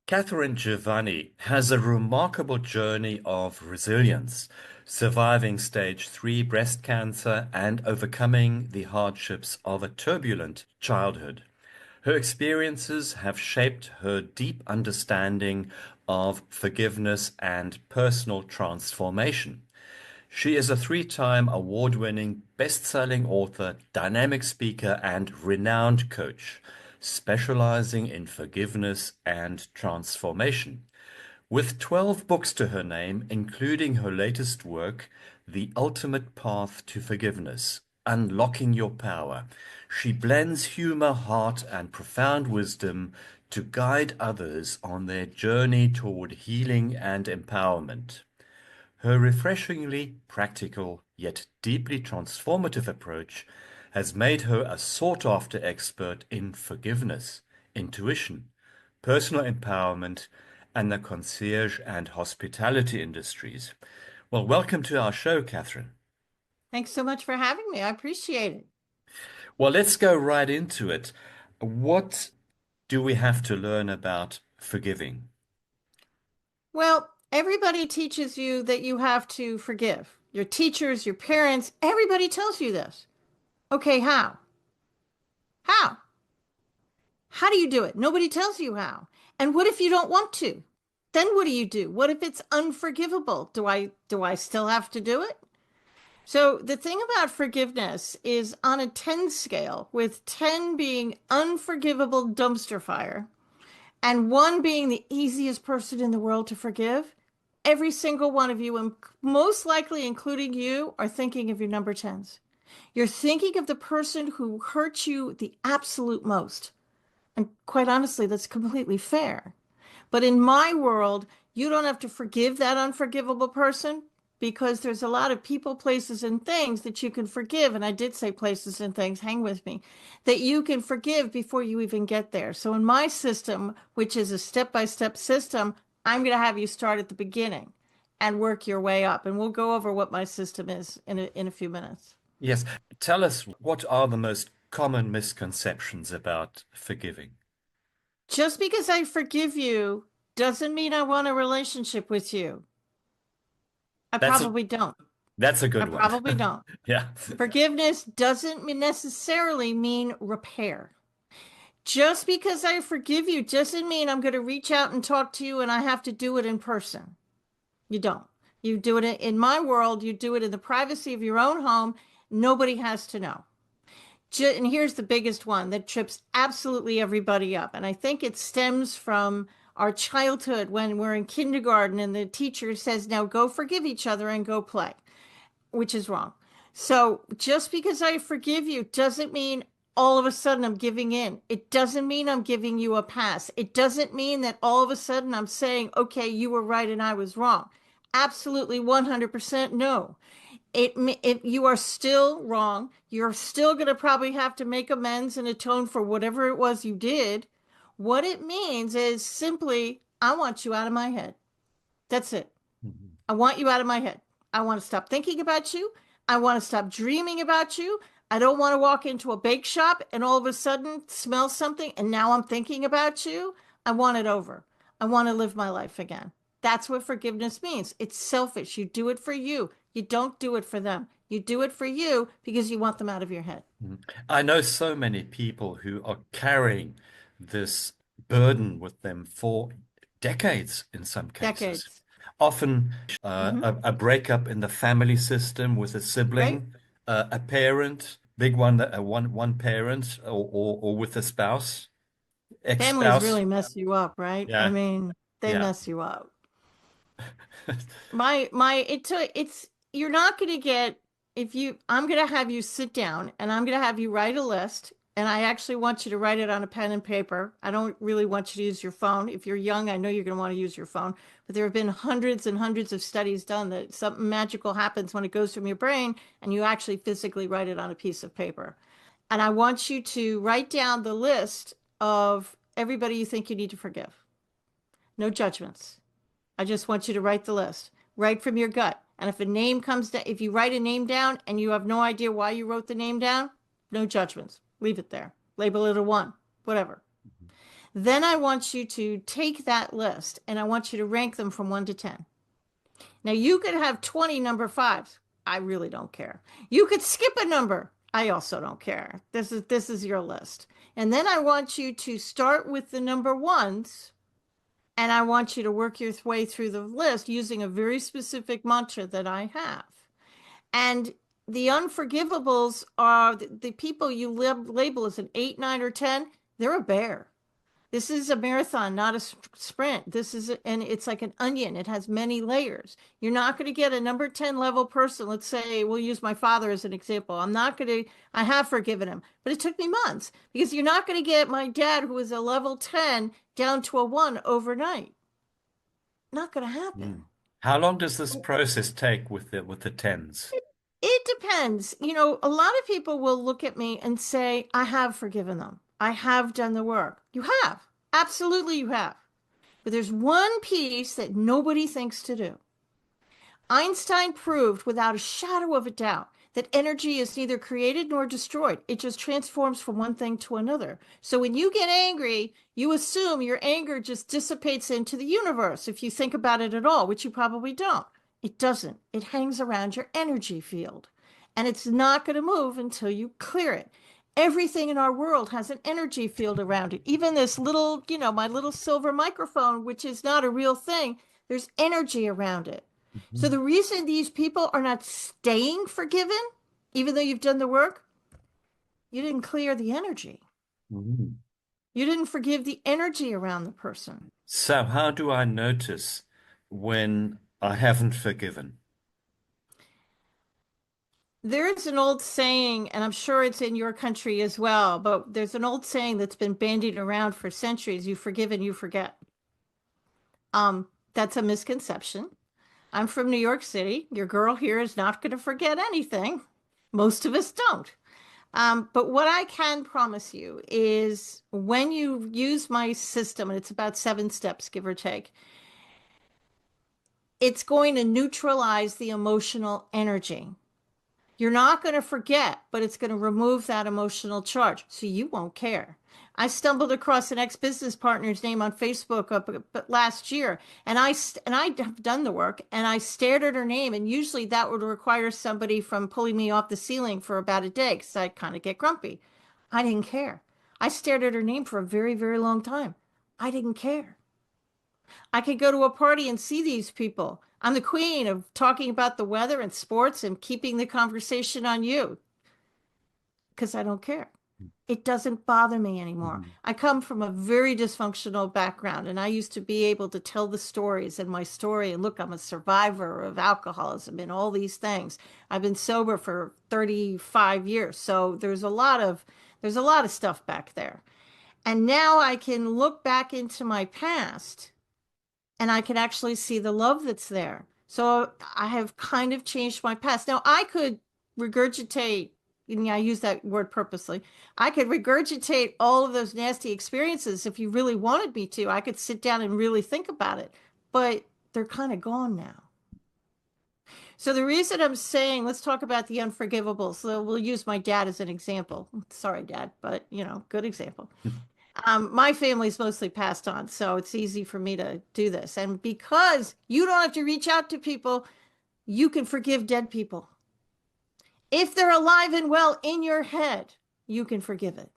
Katharine Giovanni has a remarkable journey of resilience, surviving stage 3 breast cancer and overcoming the hardships of a turbulent childhood. Her experiences have shaped her deep understanding of forgiveness and personal transformation. She is a three-time award-winning, best-selling author, dynamic speaker, and renowned coach, specializing in forgiveness and transformation. With 12 books to her name, including her latest work, The Ultimate Path to Forgiveness, Unlocking Your Power, she blends humor, heart, and profound wisdom to guide others on their journey toward healing and empowerment. Her refreshingly practical yet deeply transformative approach has made her a sought-after expert in forgiveness, intuition, personal empowerment, and the concierge and hospitality industries. Well, welcome to our show, Catherine. Thanks so much for having me. I appreciate it. Well, let's go right into it. What do we have to learn about forgiving? Well, everybody teaches you that you have to forgive. Your teachers, your parents, everybody tells you this. Okay, how? How? How do you do it? Nobody tells you how. And what if you don't want to? Then what do you do? What if it's unforgivable? Do I still have to do it? So the thing about forgiveness is on a 10 scale, with 10 being unforgivable dumpster fire, and one being the easiest person in the world to forgive, every single one of you, and most likely including you, are thinking of your number 10s. You're thinking of the person who hurt you the absolute most. And quite honestly, that's completely fair. But in my world, you don't have to forgive that unforgivable person because there's a lot of people, places, and things that you can forgive. And I did say places and things, hang with me, that you can forgive before you even get there. So in my system, which is a step-by-step system, I'm going to have you start at the beginning and work your way up. And we'll go over what my system is in a few minutes. Yes, tell us what are the most common misconceptions about forgiving? Just because I forgive you doesn't mean I want a relationship with you. I That's a probably don't. that's a I good one. probably don't. Yeah. Forgiveness doesn't necessarily mean repair. Just because I forgive you doesn't mean I'm going to reach out and talk to you and I have to do it in person. You don't. You do it in my world, you do it in the privacy of your own home. Nobody has to know. And here's the biggest one that trips absolutely everybody up. And I think it stems from our childhood when we're in kindergarten and the teacher says, now go forgive each other and go play, which is wrong. So just because I forgive you doesn't mean all of a sudden I'm giving in. It doesn't mean I'm giving you a pass. It doesn't mean that all of a sudden I'm saying, okay, you were right and I was wrong. Absolutely 100% no. If you are still wrong, you're still going to probably have to make amends and atone for whatever it was you did. What it means is simply, I want you out of my head. That's it. Mhm. I want you out of my head. I want to stop thinking about you. I want to stop dreaming about you. I don't want to walk into a bake shop and all of a sudden smell something and now I'm thinking about you. I want it over. I want to live my life again. That's what forgiveness means. It's selfish. You do it for you. You don't do it for them. You do it for you because you want them out of your head. Mhm. I know so many people who are carrying this burden with them for decades in some cases. Decades. Often Hmm. a breakup in the family system with a Right? sibling, a parent, big one, one parent, or with a spouse, Families ex-spouse. really mess you up, right? I Yeah, mean, they yeah. mess you up. It's you're not going to get if you I'm going to have you sit down and I'm going to have you write a list and I actually want you to write it on a pen and paper. I don't really want you to use your phone. If you're young, I know you're going to want to use your phone, but there have been hundreds and hundreds of studies done that something magical happens when it goes from your brain and you actually physically write it on a piece of paper. And I want you to write down the list of everybody you think you need to forgive. No judgments. I just want you to write the list, write from your gut. And if a name comes down, if you write a name down and you have no idea why you wrote the name down, no judgments. Leave it there. Label it a one, whatever. Then I want you to take that list and I want you to rank them from 1 to 10. Now you could have 20 number fives. I really don't care. You could skip a number. I also don't care. This is your list. And then I want you to start with the number ones and I want you to work your way through the list using a very specific mantra that I have. And the unforgivables are the people you label as an 8, 9, or 10. They're a bear. This is a marathon, not a sprint. And it's like an onion. It has many layers. You're not going to get a number 10 level person. Let's say we'll use my father as an example. I have forgiven him, but it took me months because you're not going to get my dad, who was a level 10, down to a 1 overnight. Not going to happen. Mm. How long does this process take with the tens? It depends. A lot of people will look at me and say, I have forgiven them. I have done the work. You have. Absolutely, you have. But there's one piece that nobody thinks to do. Einstein proved without a shadow of a doubt that energy is neither created nor destroyed. It just transforms from one thing to another. So when you get angry, you assume your anger just dissipates into the universe, if you think about it at all, which you probably don't. It doesn't. It hangs around your energy field. And it's not going to move until you clear it. Everything in our world has an energy field around it. Even this little, my little silver microphone, which is not a real thing, there's energy around it. So Mhm. the reason these people are not staying forgiven, even though you've done the work, you didn't clear the energy. Mhm. You didn't forgive the energy around the person. So how do I notice when I haven't forgiven? There's an old saying, and I'm sure it's in your country as well, but there's an old saying that's been bandied around for centuries: you forgive and you forget. That's a misconception. I'm from New York City. Your girl here is not going to forget anything. Most of us don't. But what I can promise you is when you use my system, and it's about 7 steps, give or take, it's going to neutralize the emotional energy. You're not going to forget, but it's going to remove that emotional charge, so you won't care. I stumbled across an ex-business partner's name on Facebook last year, and I have done the work, and I stared at her name, and usually that would require somebody from pulling me off the ceiling for about a day because I kind of get grumpy. I didn't care. I stared at her name for a very, very long time. I didn't care. I could go to a party and see these people. I'm the queen of talking about the weather and sports and keeping the conversation on you because I don't care. It doesn't bother me anymore. Mhm. I come from a very dysfunctional background, and I used to be able to tell the stories and my story. And look, I'm a survivor of alcoholism and all these things. I've been sober for 35 years, so there's a lot of stuff back there. And now I can look back into my past and I can actually see the love that's there. So I have kind of changed my past. Now I could regurgitate, and I use that word purposely. I could regurgitate all of those nasty experiences if you really wanted me to. I could sit down and really think about it, but they're kind of gone now. So the reason I'm saying let's talk about the unforgivable. So we'll use my dad as an example. Sorry, Dad, but good example. My family's mostly passed on, so it's easy for me to do this. And because you don't have to reach out to people, you can forgive dead people. If they're alive and well in your head, you can forgive it.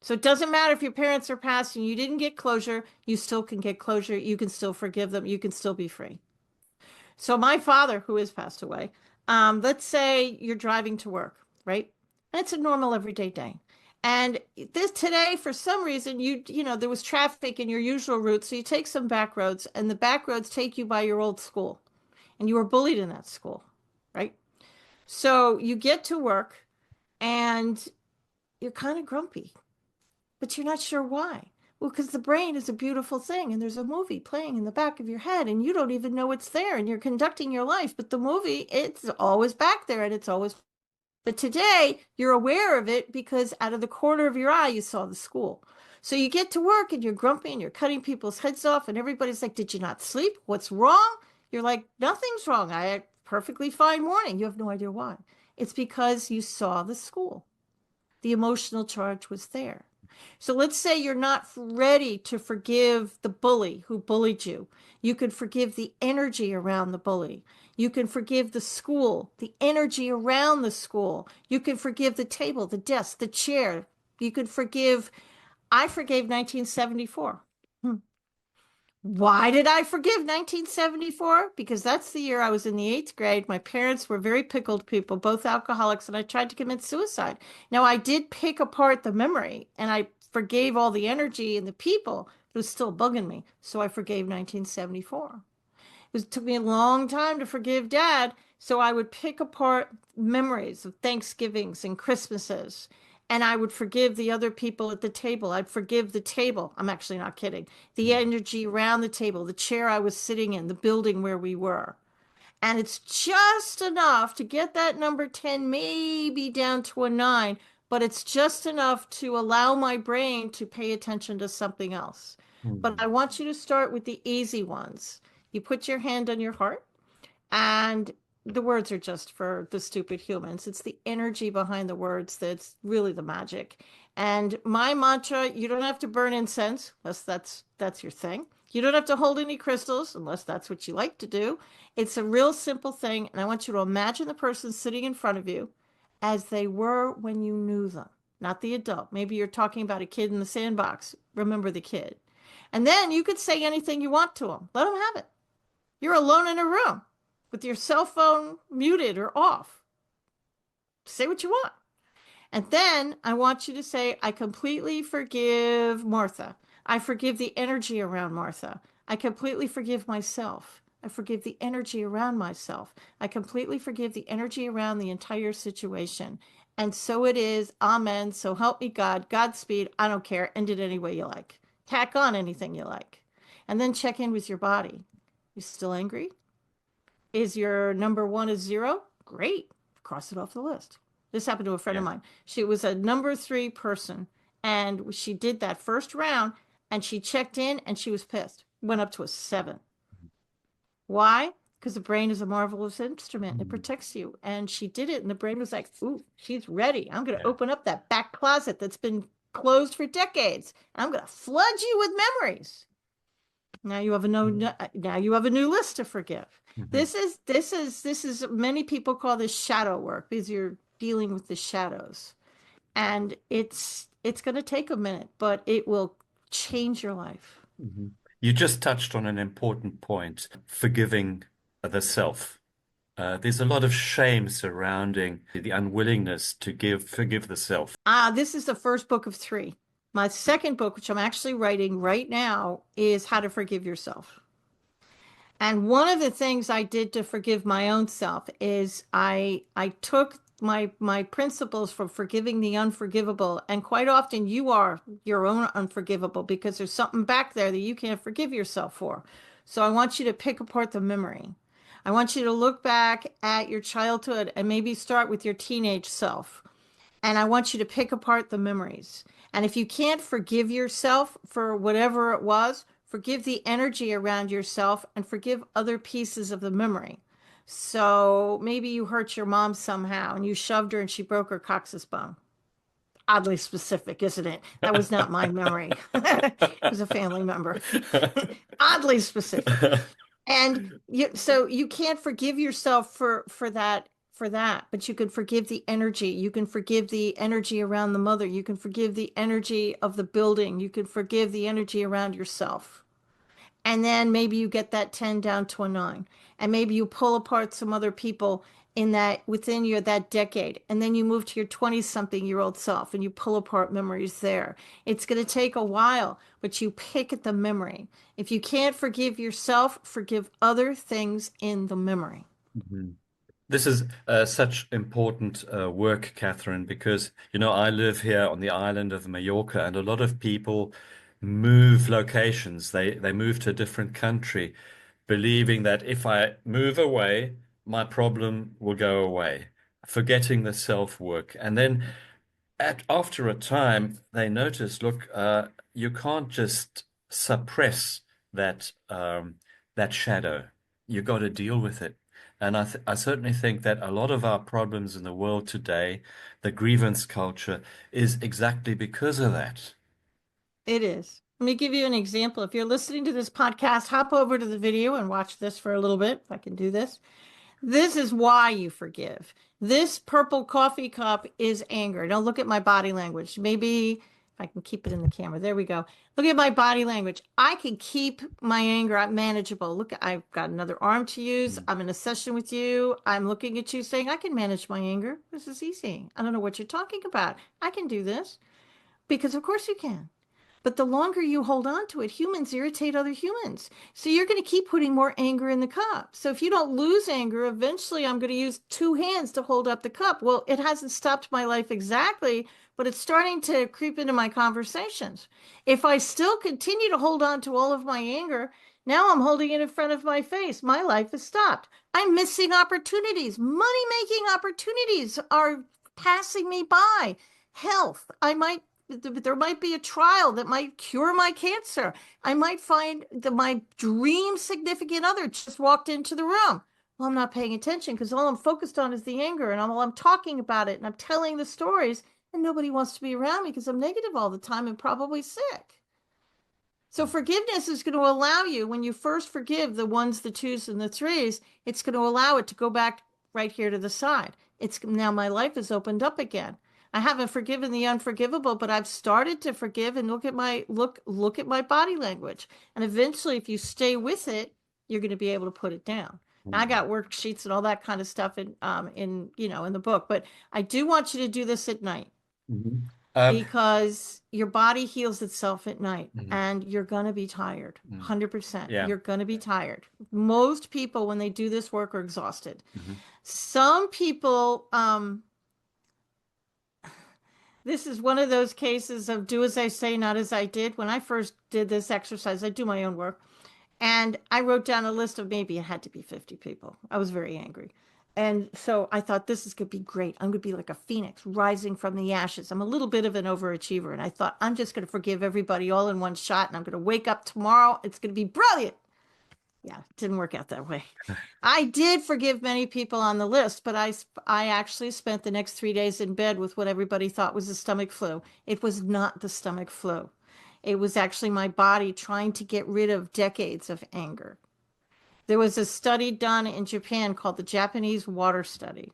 So it doesn't matter if your parents are passed and you didn't get closure, you still can get closure. You can still forgive them. You can still be free. So my father, who has passed away, let's say you're driving to work, right? And it's a normal everyday day. And this today, for some reason, there was traffic in your usual route, so you take some back roads, and the back roads take you by your old school, and you were bullied in that school, right? So you get to work, and you're kind of grumpy, but you're not sure why. Well, because the brain is a beautiful thing, and there's a movie playing in the back of your head, and you don't even know it's there, and you're conducting your life. But the movie, it's always back there, and it's always. But today, you're aware of it because out of the corner of your eye, you saw the school. So you get to work, and you're grumpy, and you're cutting people's heads off, and everybody's like, "Did you not sleep? What's wrong?" You're like, "Nothing's wrong. I had a perfectly fine morning." You have no idea why. It's because you saw the school. The emotional charge was there. So let's say you're not ready to forgive the bully who bullied you. You could forgive the energy around the bully. You can forgive the school, the energy around the school. You can forgive the table, the desk, the chair. You could forgive, I forgave 1974. Why did I forgive 1974? Because that's the year I was in the eighth grade. My parents were very pickled people, both alcoholics, and I tried to commit suicide. Now, I did pick apart the memory and I forgave all the energy and the people. It was still bugging me. So I forgave 1974. It took me a long time to forgive dad. So I would pick apart memories of Thanksgivings and Christmases. And I would forgive the other people at the table. I'd forgive the table. I'm actually not kidding. The energy around the table, the chair I was sitting in, the building where we were. And it's just enough to get that number 10 maybe down to a 9, but it's just enough to allow my brain to pay attention to something else. But Mhm. I want you to start with the easy ones. You put your hand on your heart, and the words are just for the stupid humans. It's the energy behind the words that's really the magic. And my mantra, you don't have to burn incense unless that's your thing. You don't have to hold any crystals unless that's what you like to do. It's a real simple thing, and I want you to imagine the person sitting in front of you as they were when you knew them, not the adult. Maybe you're talking about a kid in the sandbox. Remember the kid. And then you could say anything you want to them. Let them have it. You're alone in a room with your cell phone muted or off. Say what you want. And then I want you to say, I completely forgive Martha. I forgive the energy around Martha. I completely forgive myself. I forgive the energy around myself. I completely forgive the energy around the entire situation. And so it is. Amen. So help me God. Godspeed. I don't care. End it any way you like. Tack on anything you like. And then check in with your body. You still angry? Is your number one a 0? Great. Cross it off the list. This happened to a friend of Yeah. mine. She was a number 3 person, and she did that first round, and she checked in, and she was pissed. Went up to a 7. Why? Because the brain is a marvelous instrument. It Mhm. protects you. And she did it, and the brain was like, ooh, she's ready. I'm going to Yeah. open up that back closet that's been closed for decades. And I'm going to flood you with memories. Now you have a no, Mhm. now you have a new list to forgive. Mhm. This is many people call this shadow work because you're dealing with the shadows. And it's going to take a minute, but it will change your life. Mhm. You just touched on an important point, forgiving the self. There's a lot of shame surrounding the unwillingness to forgive the self. This is the first book of 3. My second book, which I'm actually writing right now, is How to Forgive Yourself. And one of the things I did to forgive my own self is I took my principles from forgiving the unforgivable, and quite often you are your own unforgivable because there's something back there that you can't forgive yourself for. So I want you to pick apart the memory. I want you to look back at your childhood and maybe start with your teenage self, and I want you to pick apart the memories. And if you can't forgive yourself for whatever it was, forgive the energy around yourself and forgive other pieces of the memory. So maybe you hurt your mom somehow and you shoved her and she broke her coccyx bone. Oddly specific, isn't it? That was not my memory. It was a family member. Oddly specific. And so you can't forgive yourself for that, but you can forgive the energy. You can forgive the energy around the mother. You can forgive the energy of the building. You can forgive the energy around yourself. And then maybe you get that 10 down to a 9. And maybe you pull apart some other people in that within your that decade. And then you move to your 20 something year old self and you pull apart memories there. It's going to take a while, but you pick at the memory. If you can't forgive yourself, forgive other things in the memory. Mhm. This is such important work, Catherine, because I live here on the island of Mallorca, and a lot of people move locations. They move to a different country, believing that if I move away, my problem will go away, forgetting the self-work. And then after a time, they notice, look, you can't just suppress that shadow. You got to deal with it. And I certainly think that a lot of our problems in the world today, the grievance culture, is exactly because of that. It is. Let me give you an example. If you're listening to this podcast, hop over to the video and watch this for a little bit, if I can do this. This is why you forgive. This purple coffee cup is anger. Don't look at my body language. Maybe if I can keep it in the camera. There we go. Look at my body language. I can keep my anger manageable. Look, I've got another arm to use. Mm. I'm in a session with you. I'm looking at you saying, I can manage my anger. This is easy. I don't know what you're talking about. I can do this because, of course, you can. But the longer you hold on to it, humans irritate other humans. So you're going to keep putting more anger in the cup. So if you don't lose anger, eventually I'm going to use two hands to hold up the cup. Well, it hasn't stopped my life exactly, but it's starting to creep into my conversations. If I still continue to hold on to all of my anger, now I'm holding it in front of my face. My life has stopped. I'm missing opportunities. Money making opportunities are passing me by. Health. There might be a trial that might cure my cancer. I might find that my dream significant other just walked into the room. Well, I'm not paying attention because all I'm focused on is the anger and I'm talking about it and I'm telling the stories and nobody wants to be around me because I'm negative all the time and probably sick. So forgiveness is going to allow you, when you first forgive the ones, the twos, and the threes, it's going to allow it to go back right here to the side. It's now my life is opened up again. I haven't forgiven the unforgivable, but I've started to forgive and look at my body language. And eventually, if you stay with it, you're going to be able to put it down. Now, I Mm. got worksheets and all that kind of stuff in the book, but I do want you to do this at night Mhm. Um, because your body heals itself at night mhm, and you're going to be tired. mm. 100%. Yeah. You're going to be tired. Most people, when they do this work, are exhausted. Mhm. Some people, this is one of those cases of do as I say, not as I did. When I first did this exercise, I do my own work. And I wrote down a list of maybe it had to be 50 people. I was very angry. And so I thought this is going to be great. I'm going to be like a phoenix rising from the ashes. I'm a little bit of an overachiever. And I thought I'm just going to forgive everybody all in one shot. And I'm going to wake up tomorrow. It's going to be brilliant. Yeah, it didn't work out that way. I did forgive many people on the list, but I actually spent the next 3 days in bed with what everybody thought was the stomach flu. It was not the stomach flu. It was actually my body trying to get rid of decades of anger. There was a study done in Japan called the Japanese Water Study.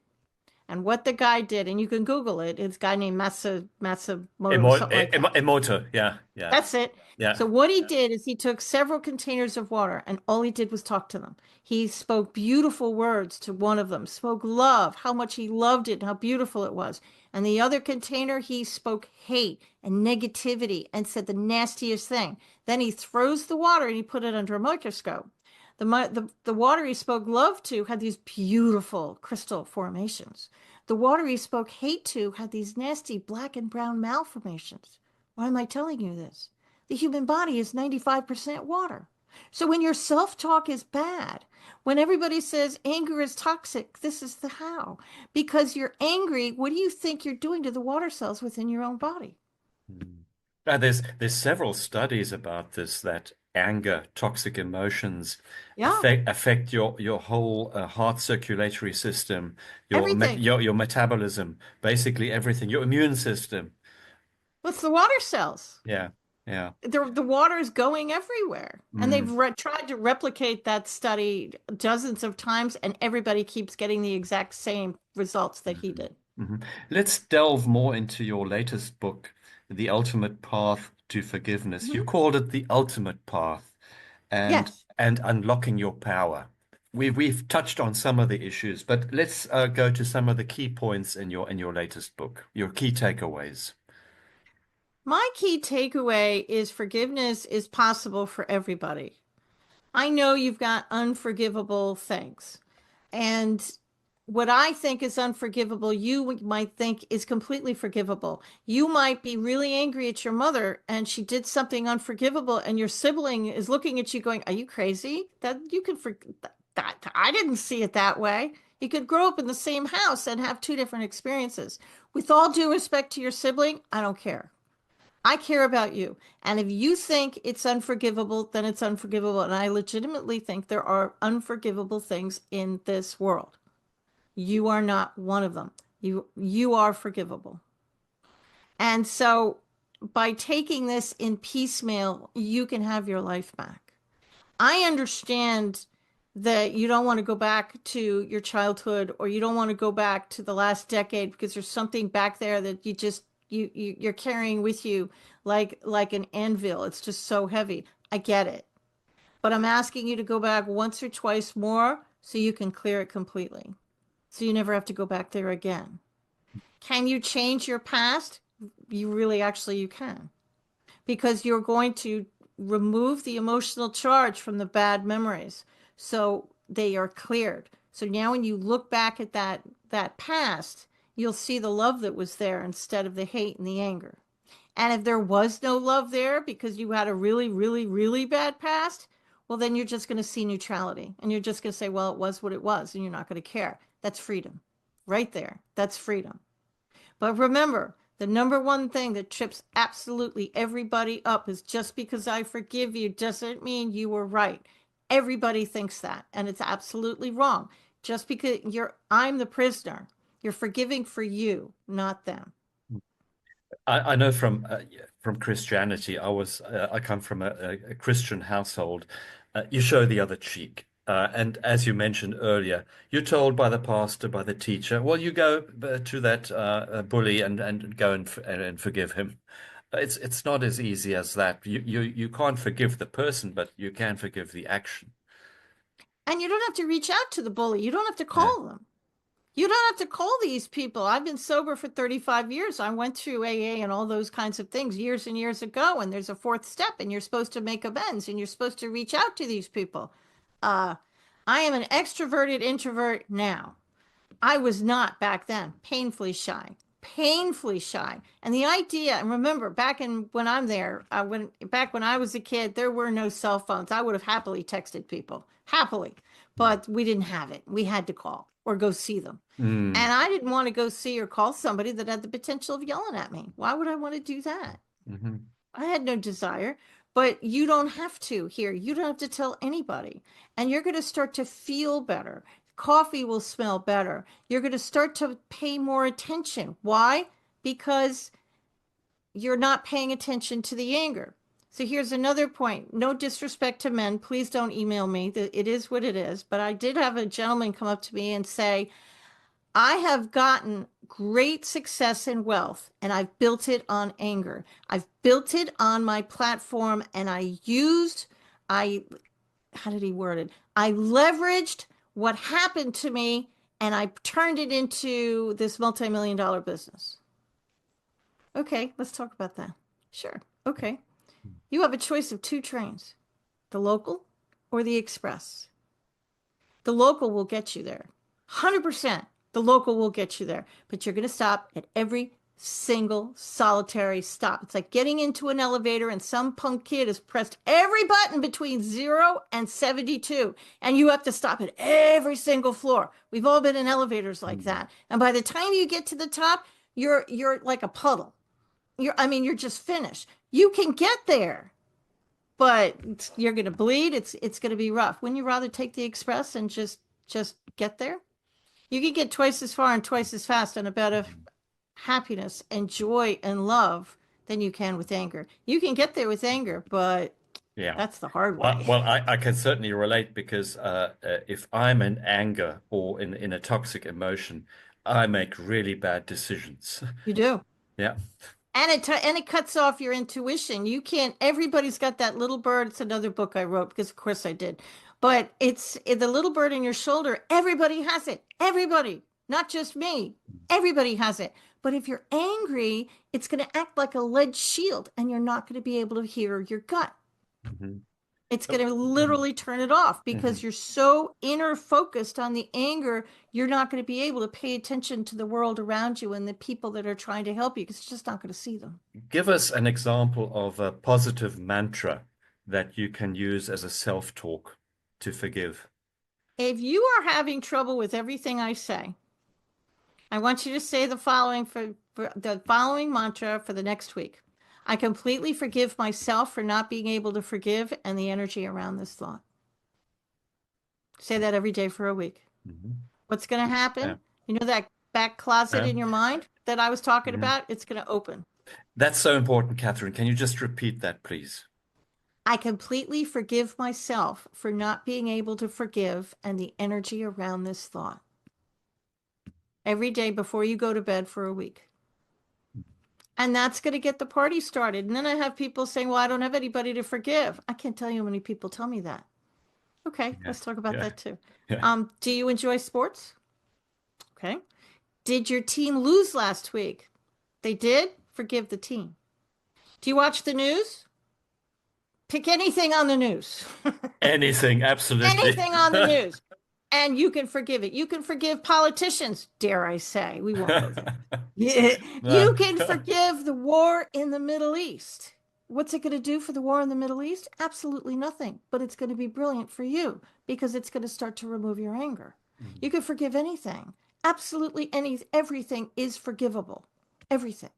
And what the guy did, and you can Google it, it's a guy named Matsumoto, something like that. Emoto. Yeah. Yeah. That's it. Yeah. So what he did is he took several containers of water and all he did was talk to them. He spoke beautiful words to one of them, spoke love, how much he loved it, and how beautiful it was. And the other container, he spoke hate and negativity and said the nastiest thing. Then he throws the water and he put it under a microscope. The water he spoke love to had these beautiful crystal formations. The water he spoke hate to had these nasty black and brown malformations. Why am I telling you this? The human body is 95% water. So when your self talk is bad, when everybody says anger is toxic, this is the how. Because you're angry, what do you think you're doing to the water cells within your own body? Mm. There's several studies about this that anger, toxic emotions Yeah, affect your whole heart circulatory system, everything. your metabolism, basically everything, your immune system. What's the water cells? Yeah. Yeah. The water is going everywhere. And they've Mm. tried to replicate that study dozens of times, and everybody keeps getting the exact same results that he Mhm. did. Mhm. Let's delve more into your latest book, The Ultimate Path to Forgiveness. You Mhm. called it the ultimate path and Yes. unlocking your power. We've touched on some of the issues, but let's go to some of the key points in your latest book, your key takeaways. My key takeaway is forgiveness is possible for everybody. I know you've got unforgivable things. And what I think is unforgivable, you might think is completely forgivable. You might be really angry at your mother and she did something unforgivable, and your sibling is looking at you going, "Are you crazy? That you can forgive that. I didn't see it that way." You could grow up in the same house and have two different experiences. With all due respect to your sibling, I don't care. I care about you. And if you think it's unforgivable, then it's unforgivable. And I legitimately think there are unforgivable things in this world. You are not one of them. You are forgivable. And so by taking this in piecemeal, you can have your life back. I understand that you don't want to go back to your childhood or you don't want to go back to the last decade because there's something back there that you're carrying with you like an anvil. It's just so heavy. I get it. But I'm asking you to go back once or twice more so you can clear it completely. So you never have to go back there again. Can you change your past? You really actually you can because you're going to remove the emotional charge from the bad memories. So they are cleared. So now when you look back at that past, you'll see the love that was there instead of the hate and the anger. And if there was no love there because you had a really, really, really bad past, well, then you're just going to see neutrality and you're just going to say, well, it was what it was, and you're not going to care. That's freedom right there. That's freedom. But remember, the number one thing that trips absolutely everybody up is just because I forgive you doesn't mean you were right. Everybody thinks that, and it's absolutely wrong. Just because I'm the prisoner. You're forgiving for you, not them. I know from Christianity. I come from a Christian household. You show the other cheek, and as you mentioned earlier, you're told by the pastor, by the teacher, well, you go to that bully and go and forgive him. It's not as easy as that. You can't forgive the person, but you can forgive the action. And you don't have to reach out to the bully. You don't have to Yeah. call them. You don't have to call these people. I've been sober for 35 years. I went through AA and all those kinds of things years and years ago. And there's a fourth step, and you're supposed to make amends and you're supposed to reach out to these people. Uh, I am an extroverted introvert now. I was not back then, painfully shy, painfully shy. And the idea, and remember, back in when I'm there, back when I was a kid, there were no cell phones. I would have happily texted people, happily, but we didn't have it. We had to call or go see them. Mm. And I didn't want to go see or call somebody that had the potential of yelling at me. Why would I want to do that? Hmm. I had no desire, but you don't have to here. You don't have to tell anybody. And you're going to start to feel better. Coffee will smell better. You're going to start to pay more attention. Why? Because you're not paying attention to the anger. So here's another point. No disrespect to men. Please don't email me. It is what it is. But I did have a gentleman come up to me and say, I have gotten great success and wealth, and I've built it on anger. I've built it on my platform, and I, how did he word it? I leveraged what happened to me and I turned it into this multi-million dollar business. Okay, let's talk about that. Sure. Okay. You have a choice of two trains, the local or the express. The local will get you there. 100%. The local will get you there. But you're going to stop at every single solitary stop. It's like getting into an elevator and some punk kid has pressed every button between 0 and 72. And you have to stop at every single floor. We've all been in elevators like Mm. that. And by the time you get to the top, you're like a puddle. You're just finished. You can get there, but you're going to bleed. It's going to be rough. Wouldn't you rather take the express and just get there? You can get twice as far and twice as fast on a bed of happiness and joy and love than you can with anger. You can get there with anger, but Yeah. that's the hard way. Well, I can certainly relate because if I'm in anger or in a toxic emotion, I make really bad decisions. You do. Yeah. And it cuts off your intuition. You can't, everybody's got that little bird. It's another book I wrote because of course I did. But it's the little bird in your shoulder. Everybody has it. Everybody, not just me. Everybody has it. But if you're angry, it's going to act like a lead shield and you're not going to be able to hear your gut. Hmm. It's Oh, going to mhm, literally turn it off because mhm. you're so inner focused on the anger, you're not going to be able to pay attention to the world around you and the people that are trying to help you because you're just not going to see them. Give us an example of a positive mantra that you can use as a self-talk to forgive. If you are having trouble with everything I say, I want you to say the following for the following mantra for the next week. I completely forgive myself for not being able to forgive and the energy around this thought. Say that every day for a week. Mhm. What's going to happen? Yeah. You know that back closet Yeah. in your mind that I was talking Mhm. about? It's going to open. That's so important, Catherine. Can you just repeat that, please? I completely forgive myself for not being able to forgive and the energy around this thought every day before you go to bed for a week. And that's going to get the party started. And then I have people saying, well, I don't have anybody to forgive. I can't tell you how many people tell me that. Okay, Yeah, let's talk about yeah, that too. yeah. Do you enjoy sports? Okay. Did your team lose last week? They did? Forgive the team. Do you watch the news? Pick anything on the news. Anything, absolutely. Anything on the news. And you can forgive it. You can forgive politicians, dare I say. We won't go there. Yeah. No. You can forgive the war in the Middle East. What's it going to do for the war in the Middle East? Absolutely nothing. But it's going to be brilliant for you because it's going to start to remove your anger. You can forgive anything. Absolutely everything is forgivable. Everything.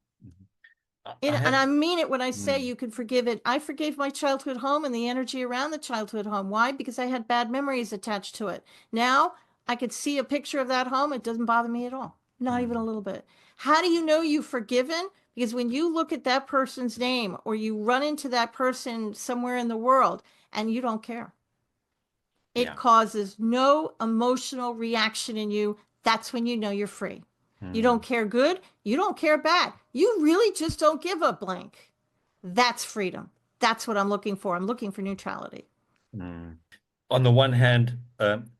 I And have. I mean it when I say Mm, you can forgive it. I forgave my childhood home and the energy around the childhood home. Why? Because I had bad memories attached to it. Now I could see a picture of that home. It doesn't bother me at all. Not even a mm, little bit. How do you know you've forgiven? Because when you look at that person's name or you run into that person somewhere in the world and you don't care, it yeah. causes no emotional reaction in you. That's when you know you're free. You don't Mm, care good, you don't care bad. You really just don't give a blank. That's freedom. That's what I'm looking for. I'm looking for neutrality. mm. On the one hand,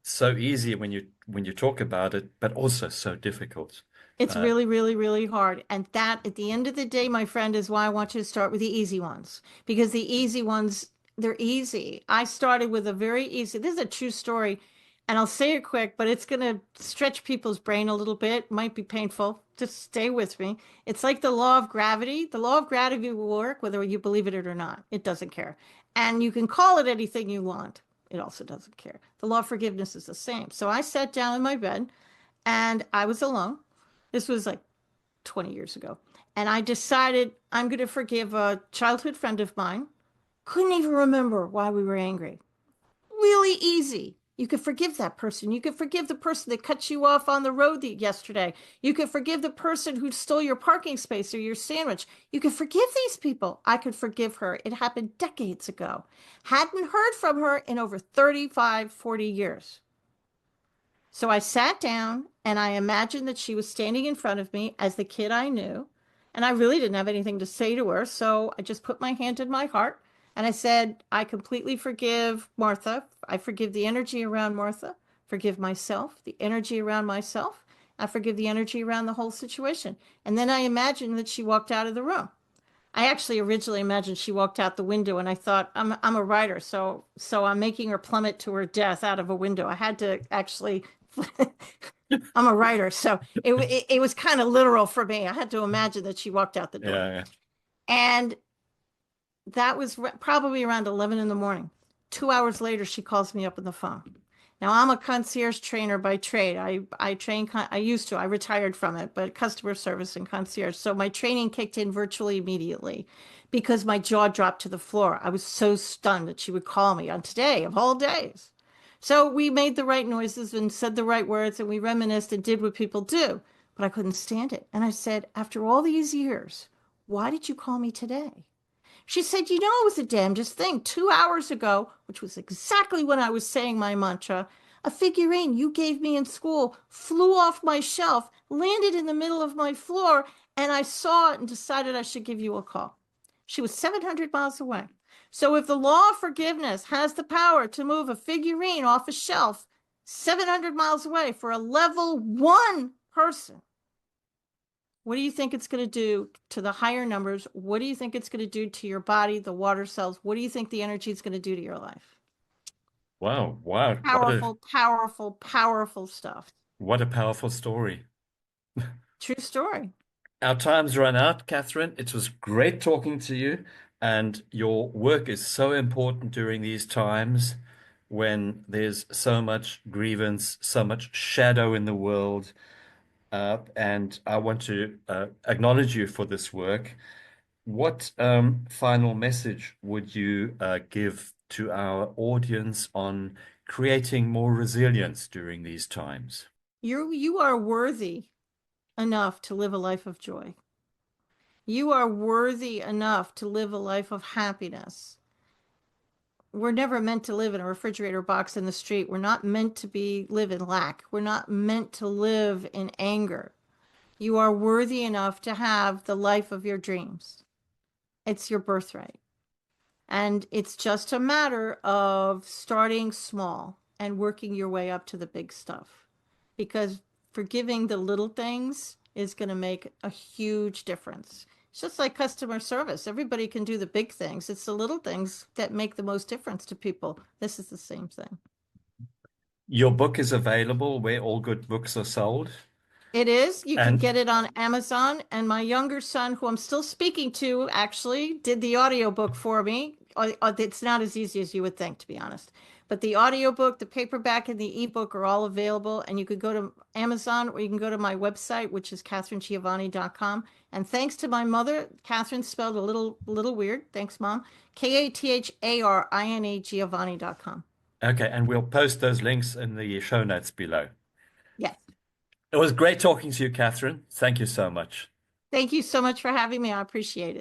so easy when you talk about it, but also so difficult. It's Uh, really, really, really hard. And that, at the end of the day, my friend, is why I want you to start with the easy ones. Because the easy ones, they're easy. I started with a very easy, this is a true story. And I'll say it quick, but it's going to stretch people's brain a little bit. Might be painful. Just stay with me. It's like the law of gravity. The law of gravity will work whether you believe it or not. It doesn't care. And you can call it anything you want. It also doesn't care. The law of forgiveness is the same. So I sat down in my bed and I was alone. This was like 20 years ago. And I decided I'm going to forgive a childhood friend of mine. Couldn't even remember why we were angry. Really easy. You could forgive that person. You could forgive the person that cut you off on the road yesterday. You could forgive the person who stole your parking space or your sandwich. You could forgive these people. I could forgive her. It happened decades ago. Hadn't heard from her in over 35, 40 years. So I sat down and I imagined that she was standing in front of me as the kid I knew. And I really didn't have anything to say to her. So I just put my hand in my heart and I said, I completely forgive Martha. I forgive the energy around Martha, forgive myself, the energy around myself. I forgive the energy around the whole situation. And then I imagined that she walked out of the room. I actually originally imagined she walked out the window, and I thought I'm a writer, so I'm making her plummet to her death out of a window. I had to actually. I'm a writer, so it was kind of literal for me. I had to imagine that she walked out the door, yeah, and that was probably around 11 in the morning. 2 hours later, she calls me up on the phone. Now, I'm a concierge trainer by trade. I train, I used to, I retired from it, but customer service and concierge. So my training kicked in virtually immediately because my jaw dropped to the floor. I was so stunned that she would call me on today of all days. So we made the right noises and said the right words and we reminisced and did what people do. But I couldn't stand it. And I said, after all these years, why did you call me today? She said, you know, it was the damnedest thing. 2 hours ago, which was exactly when I was saying my mantra, a figurine you gave me in school flew off my shelf, landed in the middle of my floor, and I saw it and decided I should give you a call. She was 700 miles away. So if the law of forgiveness has the power to move a figurine off a shelf 700 miles away for a level 1 person, what do you think it's going to do to the higher numbers? What do you think it's going to do to your body, the water cells? What do you think the energy is going to do to your life? wow, wow, Powerful, powerful, powerful stuff. what a powerful story. True story. Our time's run out, Catherine. It was great talking to you, and your work is so important during these times when there's so much grievance, so much shadow in the world. And I want to acknowledge you for this work. What final message would you give to our audience on creating more resilience during these times? You are worthy enough to live a life of joy. You are worthy enough to live a life of happiness. We're never meant to live in a refrigerator box in the street. We're not meant to live in lack. We're not meant to live in anger. You are worthy enough to have the life of your dreams. It's your birthright. And it's just a matter of starting small and working your way up to the big stuff. Because forgiving the little things is going to make a huge difference. It's just like customer service. Everybody can do the big things. It's the little things that make the most difference to people. This is the same thing. Your book is available where all good books are sold. It is. You can get And it on Amazon. And my younger son, who I'm still speaking to, actually did the audiobook for me. It's not as easy as you would think, to be honest. But the audiobook, the paperback, and the ebook are all available. And you could go to Amazon or you can go to my website, which is katharinegiovanni.com. And thanks to my mother, Catherine spelled a little weird. Thanks, Mom. Katharine Giovanni.com. okay, and we'll post those links in the show notes below. Yes. It was great talking to you, Catherine. Thank you so much. Thank you so much for having me. I appreciate it.